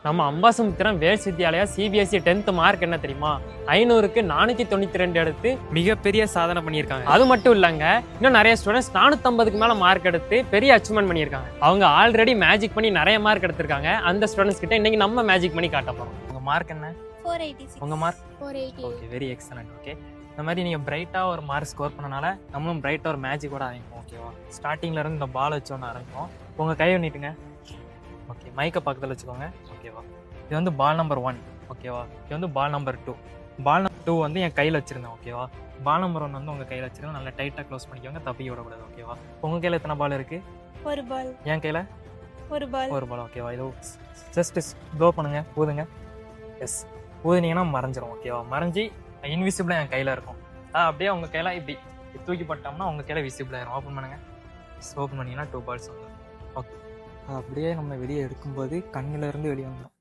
நம்ம Ambasamudram Vels Vidyalaya CBSE 10th mark என்ன தெரியுமா? 500க்கு 492 எடுத்து மிகப்பெரிய சாதனை பண்ணியிருக்காங்க. அது மட்டும் இல்லைங்க, இன்னும் நிறைய ஸ்டூடெண்ட்ஸ் 450க்கு மேல மார்க் எடுத்து பெரிய அச்சீவ்மெண்ட் பண்ணியிருக்காங்க. அவங்க ஆல்ரெடி மேஜிக் பண்ணி நிறைய மார்க் எடுத்திருக்காங்க. அந்த ஸ்டூடெண்ட்ஸ் கிட்ட இன்னைக்கு நம்ம மேஜிக் பண்ணி காட்ட போறோம். உங்க மார்க் என்ன? 486. உங்க mark 488. Okay, very excellent. Okay, இந்த மாதிரி நீங்கள் பிரைட்டாக ஒரு மார்க் ஸ்கோர் பண்ணனால நம்மளும் பிரைட்டாக ஒரு மேஜிக்கோட ஆரம்பிப்போம். ஓகேவா? ஸ்டார்டிங்கில் இருந்து இந்த பால் வச்சோன்னு ஆரம்பிப்போம். உங்கள் கை பண்ணிட்டுங்க. ஓகே, மைக்கை பக்கத்தில் வச்சுக்கோங்க. ஓகேவா? இது வந்து பால் நம்பர் 1. ஓகேவா? இது வந்து பால் நம்பர் 2. பால் நம்பர் 2 வந்து என் கையில் வச்சுருந்தேன். ஓகேவா? பால் நம்பர் 1 வந்து உங்கள் கையில் வச்சுருங்க. நல்லா டைட்டாக க்ளோஸ் பண்ணிக்கோங்க, தப்பி விடக்கூடாது. ஓகேவா? உங்கள் கையில் எத்தனை பால் இருக்குது? ஒரு பால். என் கையில் ஒரு பால். ஒரு பால். ஓகேவா? இது ஜஸ்ட் ப்ளோ பண்ணுங்க, ஊதுங்க. எஸ், ஊதுனீங்கன்னா மறைஞ்சிரும். ஓகேவா? மறைஞ்சி இன்விசிபிளாக என் கையில் இருக்கும். அப்படியே உங்கள் கையில் இப்படி தூக்கி போட்டோம்னா உங்கள் கையில் விசிபிள் ஆயிரும். ஓப்பன் பண்ணுங்கள். ஓப்பன் பண்ணிங்கன்னா 2 பால்ஸ் வந்துடும். ஓகே, அப்படியே நம்ம வெளியே எடுக்கும்போது கண்ணில் இருந்து வெளியே வந்துடும்.